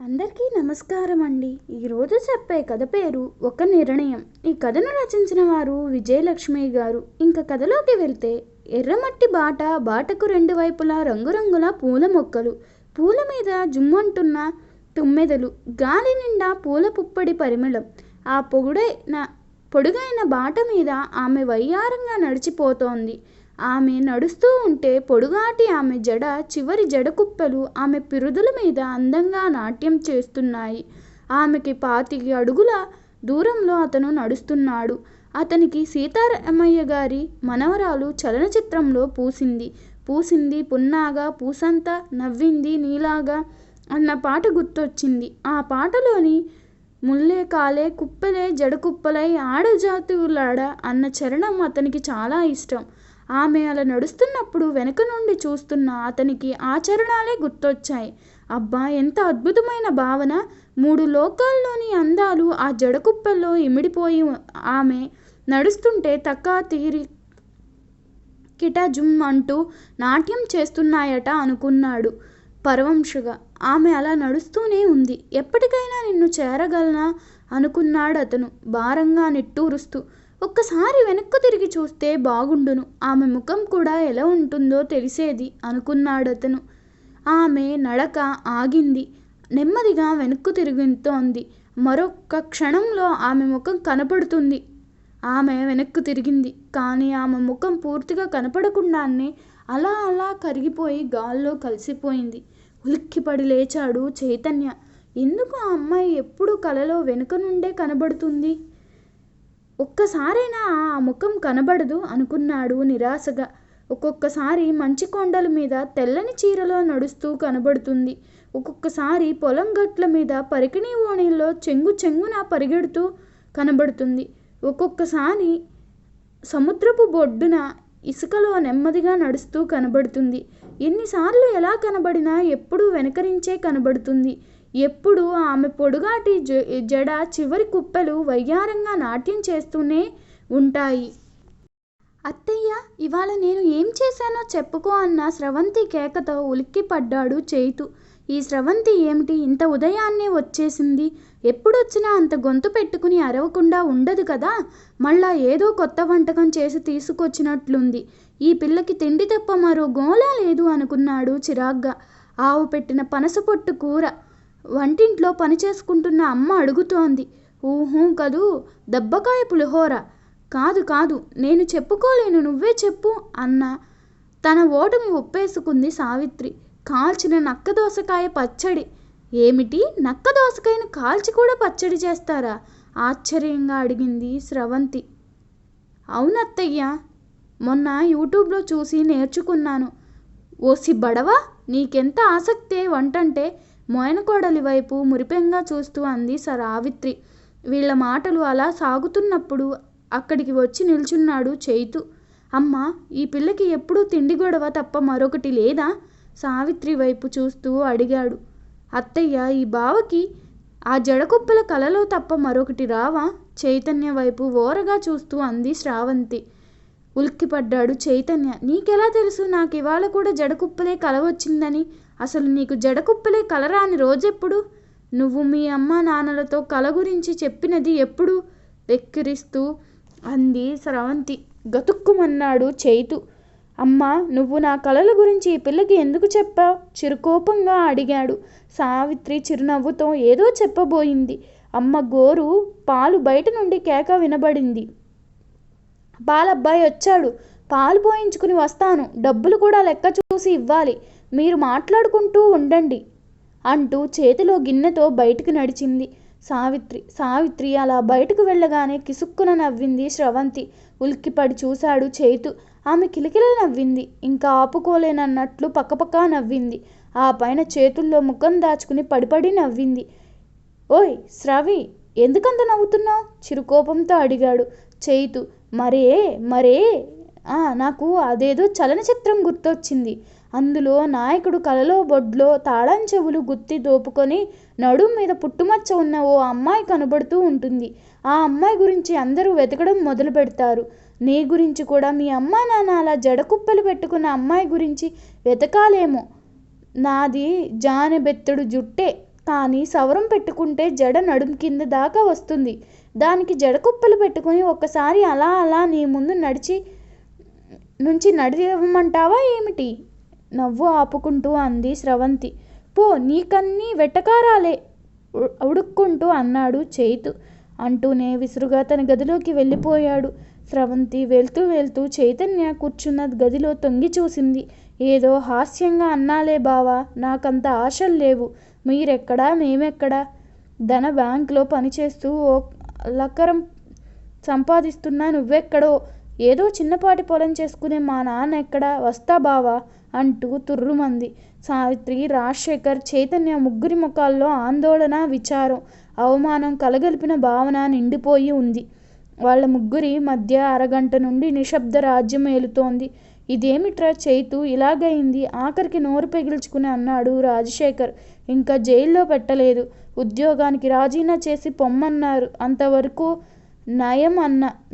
అందరికీ నమస్కారం అండి. ఈరోజు చెప్పే కథ పేరు ఒక నిర్ణయం. ఈ కథను రచించిన వారు విజయలక్ష్మి గారు. ఇంకా కథలోకి వెళ్తే, ఎర్రమట్టి బాటకు రెండు వైపులా రంగురంగుల పూల మొక్కలు, పూల మీద జుమ్మంటున్న తుమ్మెదలు, గాలి నిండా పూల పుప్పడి పరిమళం. ఆ పొడుగైన బాట మీద ఆమె వయ్యారంగా నడిచిపోతోంది. ఆమె నడుస్తూ ఉంటే పొడుగాటి ఆమె చివరి జడకుప్పలు ఆమె పిరుదుల మీద అందంగా నాట్యం చేస్తున్నాయి. ఆమెకి 25 అడుగుల దూరంలో అతను నడుస్తున్నాడు. అతనికి సీతారామయ్య గారి మనవరాలు చలనచిత్రంలో పూసింది పున్నాగా పూసంతా నవ్వింది నీలాగా అన్న పాట గుర్తొచ్చింది. ఆ పాటలోని ముల్లే కాలే కుప్పెలే జడకుప్పలై ఆడజాతులాడ అన్న చరణం అతనికి చాలా ఇష్టం. ఆమె అలా నడుస్తున్నప్పుడు వెనక నుండి చూస్తున్న అతనికి ఆ చరణాలే గుర్తొచ్చాయి. అబ్బా, ఎంత అద్భుతమైన భావన! 3 లోకాల్లోని అందాలు ఆ జడకుప్పల్లో ఇమిడిపోయి ఆమె నడుస్తుంటే తక్కా తీరి కిటజుమ్ అంటూ నాట్యం చేస్తున్నాయట అనుకున్నాడు పరవంశగా. ఆమె అలా నడుస్తూనే ఉంది. ఎప్పటికైనా నిన్ను చేరగలనా అనుకున్నాడతను భారంగా నిట్టూరుస్తూ. ఒక్కసారి వెనక్కు తిరిగి చూస్తే బాగుండును, ఆమె ముఖం కూడా ఎలా ఉంటుందో తెలిసేది అనుకున్నాడతను. ఆమె నడక ఆగింది. నెమ్మదిగా వెనక్కు తిరుగుతోంది. మరొక్క క్షణంలో ఆమె ముఖం కనపడుతుంది. ఆమె వెనక్కు తిరిగింది. కానీ ఆమె ముఖం పూర్తిగా కనపడకుండానే అలా అలా కరిగిపోయి గాల్లో కలిసిపోయింది. ఉలిక్కిపడి లేచాడు చైతన్య. ఎందుకు ఆ అమ్మాయి ఎప్పుడు కలలో వెనుక నుండే కనబడుతుంది? ఒక్కసారైనా ఆ ముఖం కనబడదు అనుకున్నాడు నిరాశగా. ఒక్కొక్కసారి మంచి కొండల మీద తెల్లని చీరలో నడుస్తూ కనబడుతుంది. ఒక్కొక్కసారి పొలం గట్ల మీద పరికిణీ ఓణీల్లో చెంగున పరిగెడుతూ కనబడుతుంది. ఒక్కొక్కసారి సముద్రపు బొడ్డున ఇసుకలో నెమ్మదిగా నడుస్తూ కనబడుతుంది. ఎన్నిసార్లు ఎలా కనబడినా ఎప్పుడూ వెనకరించే కనబడుతుంది. ఎప్పుడు ఆమె పొడుగాటి జడ చివరి కుప్పెలు వయ్యారంగా నాట్యం చేస్తూనే ఉంటాయి. అత్తయ్య, ఇవాళ నేను ఏం చేశానో చెప్పుకో అన్న స్రవంతి కేకతో ఉలిక్కిపడ్డాడు చైతు. ఈ స్రవంతి ఏమిటి ఇంత ఉదయాన్నే వచ్చేసింది? ఎప్పుడొచ్చినా అంత గొంతు పెట్టుకుని అరవకుండా ఉండదు కదా. మళ్ళా ఏదో కొత్త వంటకం చేసి తీసుకొచ్చినట్లుంది. ఈ పిల్లకి తిండి తప్ప మరో గోలా లేదు అనుకున్నాడు చిరాగ్గా. ఆవు పెట్టిన పనసపొట్టు కూర వంటింట్లో పని చేసుకుంటున్న అమ్మ అడుగుతోంది. ఊహూ కదూ, దబ్బకాయ పులిహోర. కాదు, నేను చెప్పుకోలేను, నువ్వే చెప్పు అన్న తన ఓటమి ఒప్పేసుకుంది సావిత్రి. కాల్చిన నక్కదోసకాయ పచ్చడి. ఏమిటి, నక్కదోసకాయను కాల్చి కూడా పచ్చడి చేస్తారా? ఆశ్చర్యంగా అడిగింది స్రవంతి. అవునత్తయ్య, మొన్న యూట్యూబ్లో చూసి నేర్చుకున్నాను. ఓసి బడవా, నీకెంత ఆసక్తే వంటంటే మోయనకోడలి వైపు మురిపెంగా చూస్తూ అంది సావిత్రి. వీళ్ళ మాటలు అలా సాగుతున్నప్పుడు అక్కడికి వచ్చి నిల్చున్నాడు చైతు. అమ్మా, ఈ పిల్లకి ఎప్పుడూ తిండి గొడవ తప్ప మరొకటి లేదా? సావిత్రి వైపు చూస్తూ అడిగాడు. అత్తయ్య, ఈ బావకి ఆ జడకుప్పల కలలో తప్ప మరొకటి రావా? చైతన్య వైపు ఓరగా చూస్తూ అంది శ్రావంతి. ఉలిక్కిపడ్డాడు చైతన్య. నీకెలా తెలుసు నాకివాళ కూడా జడకుప్పలే కల వచ్చిందని? అసలు నీకు జడకుప్పలే కలరాని రోజెప్పుడు? నువ్వు మీ అమ్మ నాన్నలతో కల గురించి చెప్పినది ఎప్పుడు? వెక్కిరిస్తూ అంది స్రవంతి. గతుక్కుమన్నాడు చైతు. అమ్మా, నువ్వు నా కలల గురించి ఈ పిల్లకి ఎందుకు చెప్పావు? చిరుకోపంగా అడిగాడు. సావిత్రి చిరునవ్వుతో ఏదో చెప్పబోయింది. అమ్మ గోరు పాలు బయట నుండి కేక వినబడింది. పాలబ్బాయి వచ్చాడు, పాలు పోయించుకుని వస్తాను, డబ్బులు కూడా లెక్క చూసి ఇవ్వాలి, మీరు మాట్లాడుకుంటూ ఉండండి అంటూ చేతిలో గిన్నెతో బయటికి నడిచింది సావిత్రి అలా బయటకు వెళ్ళగానే కిసుక్కున నవ్వింది స్రవంతి. ఉలిక్కిపడి చూశాడు చైతు. ఆమె కిలకిల నవ్వింది. ఇంకా ఆపుకోలేనన్నట్లు పక్కపక్కా నవ్వింది. ఆ పైన చేతుల్లో ముఖం దాచుకుని పడిపడి నవ్వింది. ఓయ్ స్రవి, ఎందుకంత నవ్వుతున్నావు? చిరుకోపంతో అడిగాడు చైతు. మరే నాకు అదేదో చలనచిత్రం గుర్తొచ్చింది. అందులో నాయకుడు కలలో బొడ్లో తాళం చెవులు గుత్తి దోపుకొని నడుం మీద పుట్టుమచ్చ ఉన్న ఓ అమ్మాయి కనబడుతూ ఉంటుంది. ఆ అమ్మాయి గురించి అందరూ వెతకడం మొదలు పెడతారు. నీ గురించి కూడా మీ అమ్మా నాన్న అలా జడకుప్పలు పెట్టుకున్న అమ్మాయి గురించి వెతకాలేమో. నాది జానెబెత్తడు జుట్టే, కానీ సవరం పెట్టుకుంటే జడ నడుం కింద దాకా వస్తుంది. దానికి జడకుప్పలు పెట్టుకుని ఒక్కసారి అలా అలా నీ ముందు నుంచి నడివమంటావా ఏమిటి? నవ్వు ఆపుకుంటూ అంది స్రవంతి. పో, నీకన్నీ వెటకారాలే ఉడుక్కుంటూ అన్నాడు చైతు. అంటూనే విసురుగా తన గదిలోకి వెళ్ళిపోయాడు. స్రవంతి వెళ్తూ వెళ్తూ చైతన్య కూర్చున్న గదిలో తొంగి చూసింది. ఏదో హాస్యంగా అన్నాలే బావా, నాకంత ఆశలు లేవు. మీరెక్కడా మేమెక్కడా? ధన బ్యాంకులో పనిచేస్తూ ఓ లక్కరం సంపాదిస్తున్నా నువ్వెక్కడో? ఏదో చిన్నపాటి పొలం చేసుకునే మా నాన్న ఎక్కడా? వస్తా బావా అంటూ తుర్రుమంది. సావిత్రి, రాజశేఖర్, చైతన్య ముగ్గురి ముఖాల్లో ఆందోళన, విచారం, అవమానం కలగలిపిన భావన నిండిపోయి ఉంది. వాళ్ళ ముగ్గురి మధ్య అరగంట నుండి నిశ్శబ్ద రాజ్యం ఏలుతోంది. ఇదేమిట్రా చైతు ఇలాగైంది? ఆఖరికి నోరు పెగిల్చుకుని అన్నాడు రాజశేఖర్. ఇంకా జైల్లో పెట్టలేదు, ఉద్యోగానికి రాజీనా చేసి పొమ్మన్నారు, అంతవరకు నయం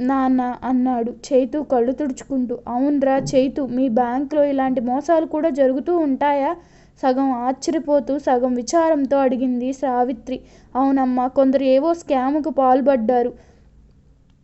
నాన్న అన్నాడు చైతు కళ్ళు తుడుచుకుంటూ. అవునరా చైతు, మీ బ్యాంకులో ఇలాంటి మోసాలు కూడా జరుగుతూ ఉంటాయా? సగం ఆశ్చర్యపోతూ సగం విచారంతో అడిగింది సావిత్రి. అవునమ్మా, కొందరు ఏవో స్కాముకు పాల్పడ్డారు.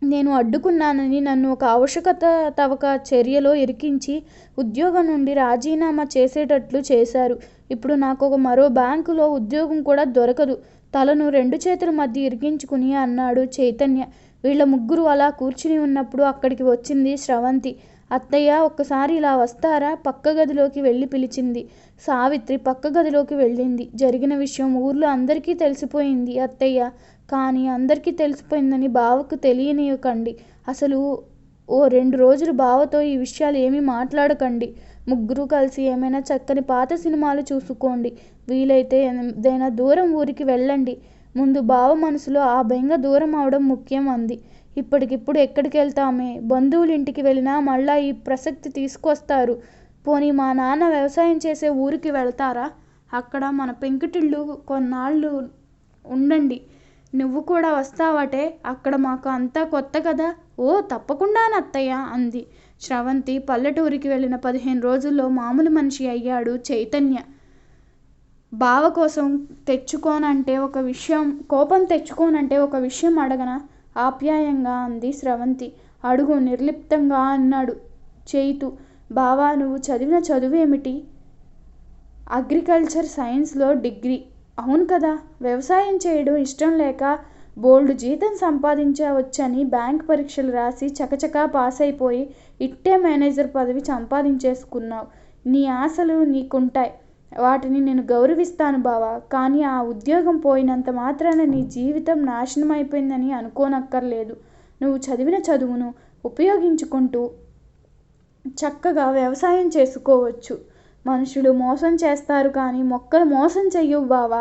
నేను అడ్డుకున్నానని నన్ను ఒక ఆవశ్యకత తవక చర్యలో ఇరికించి ఉద్యోగం నుండి రాజీనామా చేసేటట్లు చేశారు. ఇప్పుడు నాకు మరో బ్యాంకులో ఉద్యోగం కూడా దొరకదు. తలను రెండు చేతుల మధ్య ఇరికించుకుని అన్నాడు చైతన్య. వీళ్ళ ముగ్గురు అలా కూర్చుని ఉన్నప్పుడు అక్కడికి వచ్చింది స్రవంతి. అత్తయ్య, ఒక్కసారి ఇలా వస్తారా? పక్క గదిలోకి వెళ్ళి పిలిచింది. సావిత్రి పక్క గదిలోకి వెళ్ళింది. జరిగిన విషయం ఊర్లో అందరికీ తెలిసిపోయింది అత్తయ్య. కానీ అందరికీ తెలిసిపోయిందని బావకు తెలియనివ్వకండి. అసలు ఓ 2 రోజులు బావతో ఈ విషయాలు ఏమీ మాట్లాడకండి. ముగ్గురు కలిసి ఏమైనా చక్కని పాత సినిమాలు చూసుకోండి. వీలైతే ఏదైనా దూరం ఊరికి వెళ్ళండి. ముందు బావ మనసులో ఆ బెంగ దూరం అవడం ముఖ్యం అంది. ఇప్పటికిప్పుడు ఎక్కడికి వెళ్తామే? బంధువుల ఇంటికి వెళ్ళినా మళ్ళా ఈ ప్రసక్తి తీసుకొస్తారు. పోనీ మా నాన్న వ్యవసాయం చేసే ఊరికి వెళ్తారా? అక్కడ మన పెంకుటిళ్ళు కొన్నాళ్ళు ఉండండి. నువ్వు కూడా వస్తావటే? అక్కడ మాకు అంతా కొత్త కదా. ఓ, తప్పకుండా అత్తయ్య అంది. స్రవంతి పల్లెటూరికి వెళ్ళిన 15 రోజుల్లో మామూలు మనిషి అయ్యాడు చైతన్య. బావ కోసం కోపం తెచ్చుకోనంటే ఒక విషయం అడగనా? ఆప్యాయంగా అంది స్రవంతి. అడుగు, నిర్లిప్తంగా అన్నాడు చైతు. బావా, నువ్వు చదివిన చదువేమిటి? అగ్రికల్చర్ సైన్స్లో డిగ్రీ. అవును కదా. వ్యవసాయం చేయడం ఇష్టం లేక బోల్డు జీతం సంపాదించవచ్చని బ్యాంక్ పరీక్షలు రాసి చకచకా పాస్ అయిపోయి ఇట్టే మేనేజర్ పదవి సంపాదించేసుకున్నావు. నీ ఆశలు నీకుంటాయి, వాటిని నేను గౌరవిస్తాను బావా. కానీ ఆ ఉద్యోగం పోయినంత మాత్రాన నీ జీవితం నాశనం అయిపోయిందని అనుకోనక్కర్లేదు. నువ్వు చదివిన చదువును ఉపయోగించుకుంటూ చక్కగా వ్యవసాయం చేసుకోవచ్చు. మనుషులు మోసం చేస్తారు కానీ మొక్కలు మోసం చెయ్యవు బావా.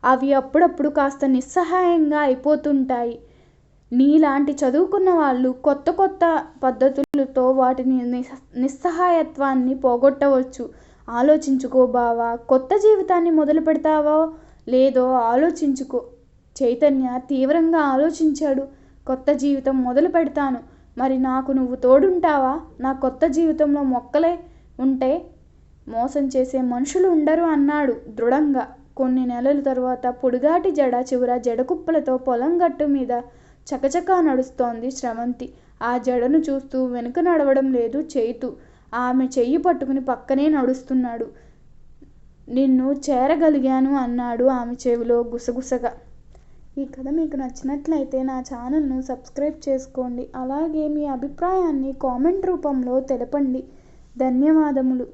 అవి అప్పుడప్పుడు కాస్త నిస్సహాయంగా అయిపోతుంటాయి. నీలాంటి చదువుకున్న వాళ్ళు కొత్త కొత్త పద్ధతులతో వాటిని నిస్సహాయత్వాన్ని పోగొట్టవచ్చు. ఆలోచించుకో బావా. కొత్త జీవితాన్ని మొదలు పెడతావో లేదో ఆలోచించుకో. చైతన్య తీవ్రంగా ఆలోచించాడు. కొత్త జీవితం మొదలు పెడతాను. మరి నాకు నువ్వు తోడుంటావా? నా కొత్త జీవితంలో మొక్కలే ఉంటే మోసం చేసే మనుషులు ఉండరు అన్నాడు దృఢంగా. కొన్ని నెలల తరువాత పొడుగాటి జడ చివర జడకుప్పలతో పొలం గట్టు మీద చకచకా నడుస్తోంది స్రవంతి. ఆ జడను చూస్తూ వెనుక నడవడం లేదు చైతు. ఆమె చెయ్యి పట్టుకుని పక్కనే నడుస్తున్నాడు. నిన్ను చేరగలిగాను అన్నాడు ఆమె చెవిలో గుసగుసగా. ఈ కథ మీకు నచ్చినట్లయితే నా ఛానల్ను సబ్స్క్రైబ్ చేసుకోండి. అలాగే మీ అభిప్రాయాన్ని కామెంట్ రూపంలో తెలపండి. ధన్యవాదములు.